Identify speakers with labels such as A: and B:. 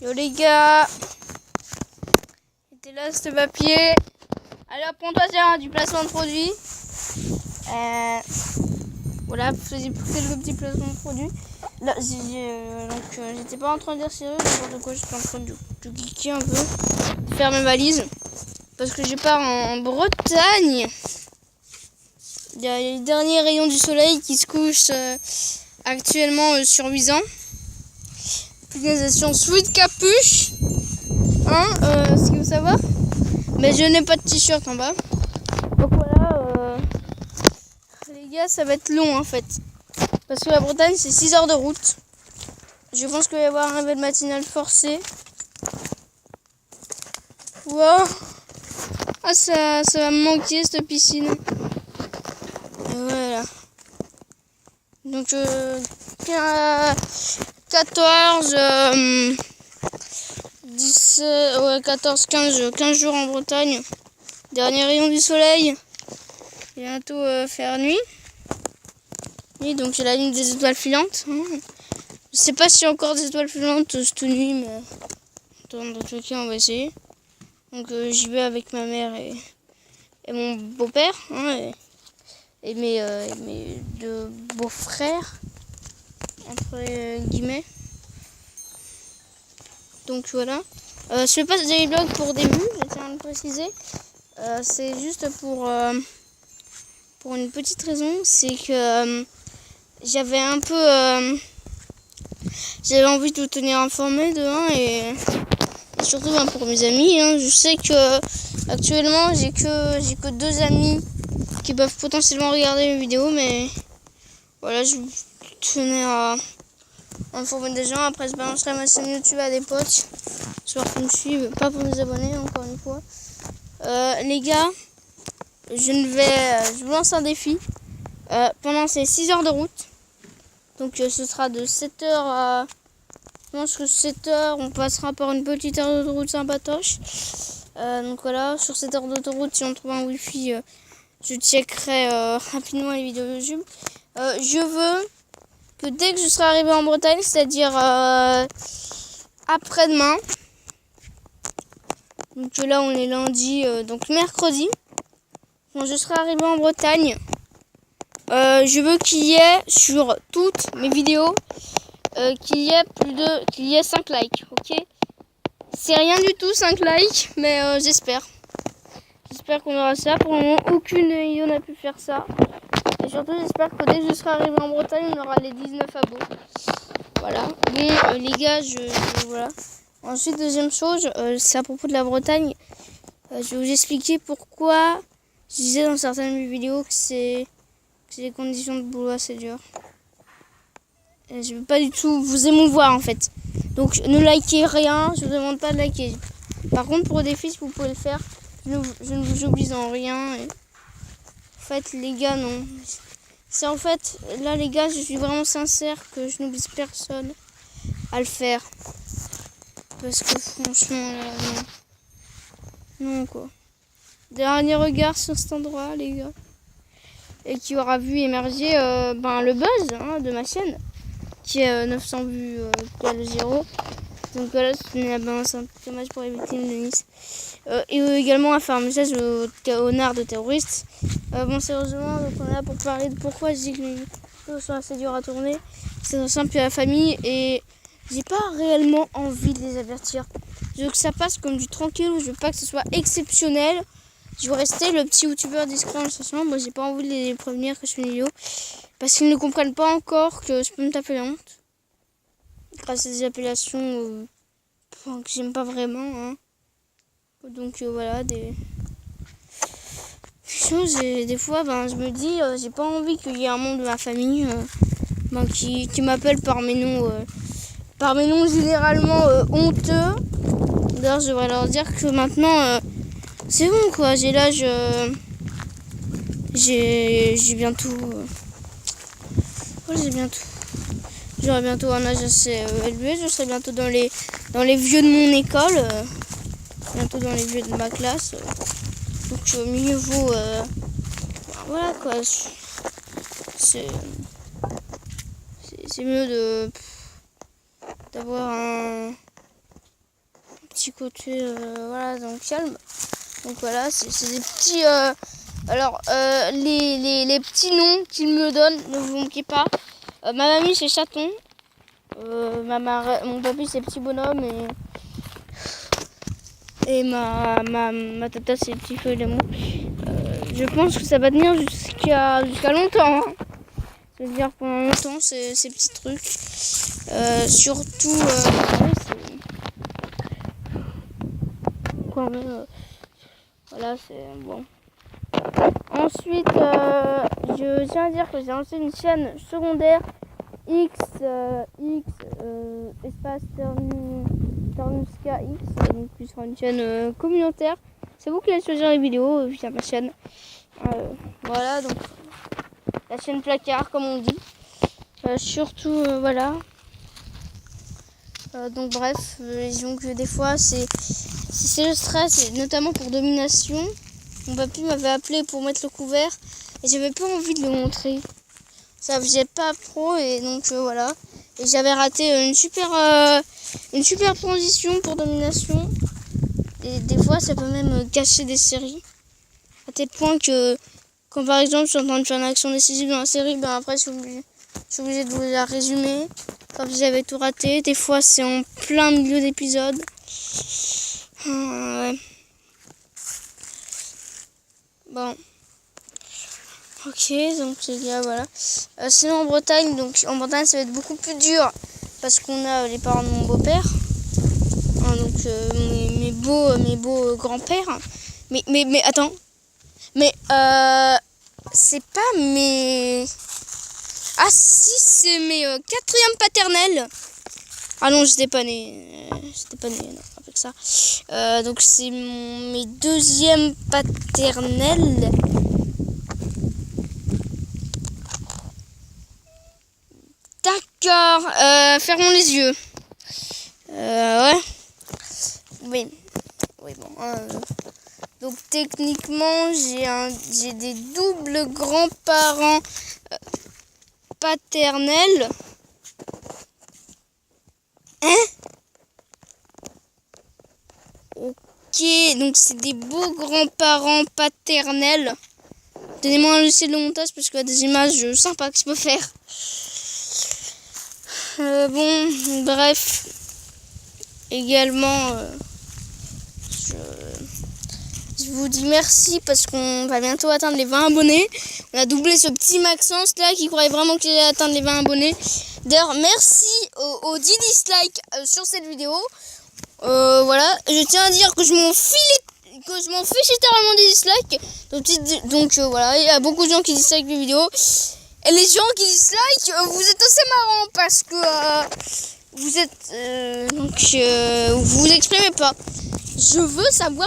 A: Yo les gars, c'était là ce papier. Alors prends-toi tiens du placement de produit. Voilà, faisais quelques petits placements de produits. Là, j'étais pas en train de dire sérieux, n'importe quoi, j'étais en train de geeker un peu, faire mes valises. Parce que je pars en Bretagne. Il y a les derniers rayons du soleil qui se couchent actuellement sur 8 ans. Organisation Sweet Capuche. Ce qu'il faut savoir. Mais je n'ai pas de t-shirt en bas. Donc voilà, les gars, ça va être long en fait. Parce que la Bretagne, c'est 6 heures de route. Je pense qu'il va y avoir un réveil matinal forcé. Wow. Ah, ça va me manquer cette piscine. Et voilà. Donc, 14, 17, ouais, 14, 15 jours en Bretagne. Dernier rayon du soleil. Bientôt faire nuit. Et donc, j'ai la ligne des étoiles filantes. Je sais pas s'il y a encore des étoiles filantes cette nuit, mais dans tous les cas, on va essayer. Donc, j'y vais avec ma mère et mon beau-père, et mes deux beaux-frères, entre guillemets. Donc voilà. Je fais pas des vlogs pour début, je tiens à le préciser. C'est juste pour une petite raison, c'est que j'avais un peu j'avais envie de vous tenir informé de et surtout pour mes amis. Je sais que actuellement j'ai que 2 amis qui peuvent potentiellement regarder mes vidéos, mais voilà, je tenais à informer des gens. Après, je balancerai ma chaîne YouTube à des potes, soit qui me suivent, pas pour des abonnés, encore une fois. Les gars, je vous lance un défi pendant ces 6 heures de route. Donc ce sera de 7h à... Je pense que 7h, on passera par une petite heure d'autoroute sympatoche. Donc voilà, sur cette heure d'autoroute, si on trouve un wifi, je checkerai rapidement les vidéos YouTube. Je veux que dès que je serai arrivé en Bretagne, c'est-à-dire après-demain, donc là on est lundi, donc mercredi, quand je serai arrivé en Bretagne, je veux qu'il y ait sur toutes mes vidéos qu'il y ait 5 likes, ok? C'est rien du tout 5 likes, mais j'espère. J'espère qu'on aura ça. Pour le moment, aucune vidéo n'a pu faire ça. Et surtout, j'espère que dès que je serai arrivé en Bretagne, on aura les 19 abos. Voilà. Bon, les gars, voilà. Ensuite, deuxième chose, c'est à propos de la Bretagne. Je vais vous expliquer pourquoi je disais dans certaines vidéos que c'est les conditions de boulot assez dures. Et je veux pas du tout vous émouvoir en fait. Donc ne likez rien, je vous demande pas de liker. Par contre, pour le défi, si vous pouvez le faire, je ne vous oblige en rien. Et... En fait, les gars, non. C'est en fait, là les gars, je suis vraiment sincère que je n'oblige personne à le faire. Parce que franchement, là, non. Non quoi. Dernier regard sur cet endroit, les gars. Et qui aura vu émerger le buzz de ma chaîne. Qui est 900 vues, qui a le 0. Donc voilà, c'est un dommage pour les victimes de Nice. Et également à faire un message aux nards de terroristes. Bon, sérieusement, donc on est là pour parler de pourquoi je dis que les vidéos sont assez dures à tourner. C'est simple à la famille et j'ai pas réellement envie de les avertir. Je veux que ça passe comme du tranquille, je veux pas que ce soit exceptionnel. Je veux rester le petit youtubeur discret en ce moment. Moi, j'ai pas envie de les prévenir que je fais une vidéo. Parce qu'ils ne comprennent pas encore que je peux me taper la honte. Grâce à des appellations que j'aime pas vraiment. Donc voilà, des choses. Et des fois, je me dis, j'ai pas envie qu'il y ait un membre de ma famille qui m'appelle par mes noms généralement honteux. D'ailleurs, je devrais leur dire que maintenant, c'est bon quoi, j'ai l'âge... j'ai bientôt... J'aurai bientôt un âge assez élevé. Je serai bientôt dans les vieux de mon école. Bientôt dans les vieux de ma classe. Donc mieux vaut... voilà quoi. C'est mieux d'avoir un petit côté voilà, donc calme. Donc voilà, c'est des petits alors les petits noms qu'il me donne, ne vous moquez pas. Ma mamie c'est chaton, mon papy c'est petit bonhomme, et ma tata c'est petit feu d'amour. Je pense que ça va tenir jusqu'à longtemps, hein. C'est-à-dire pendant longtemps ces petits trucs. Surtout quand même, voilà, c'est bon. Ensuite, je tiens à dire que j'ai lancé une chaîne secondaire espace Ternuska X, donc qui sera une chaîne communautaire. C'est vous qui allez choisir les vidéos via ma chaîne. Voilà, donc la chaîne placard comme on dit. Surtout voilà. Donc bref, disons que des fois c'est le stress, et notamment pour domination. Mon papy m'avait appelé pour mettre le couvert et j'avais pas envie de le montrer. Ça faisait pas pro, et donc voilà. Et j'avais raté une super transition pour domination. Et des fois ça peut même gâcher des séries. À tel point que quand par exemple je suis en train de faire une action décisive dans la série, ben après je suis obligée de vous la résumer. Comme j'avais tout raté, des fois c'est en plein milieu d'épisode. Ouais. Bon. Ok, donc là voilà. Sinon en Bretagne, ça va être beaucoup plus dur parce qu'on a les parents de mon beau-père, hein, donc mes beaux grands-pères. Mais attends. Mais c'est pas mes... Ah si, c'est mes quatrièmes paternelles. Ah non, j'étais pas née. Non, avec ça. Donc c'est mes deuxièmes paternelles. D'accord. Fermons les yeux. Ouais. Oui, bon. Donc techniquement, j'ai des doubles grands-parents paternels. Hein? Ok, donc c'est des beaux grands-parents paternels. Donnez-moi un logiciel de montage parce qu'il y a des images sympas que je peux faire. Bon, bref. Également, je vous dis merci parce qu'on va bientôt atteindre les 20 abonnés. On a doublé ce petit Maxence là qui croyait vraiment qu'il allait atteindre les 20 abonnés. D'ailleurs, merci aux 10 dislikes sur cette vidéo. Voilà, je tiens à dire que je m'en fiche littéralement des dislikes. Donc voilà, il y a beaucoup de gens qui dislikent les vidéos. Et les gens qui dislikent, vous êtes assez marrants parce que vous êtes vous vous exprimez pas. Je veux savoir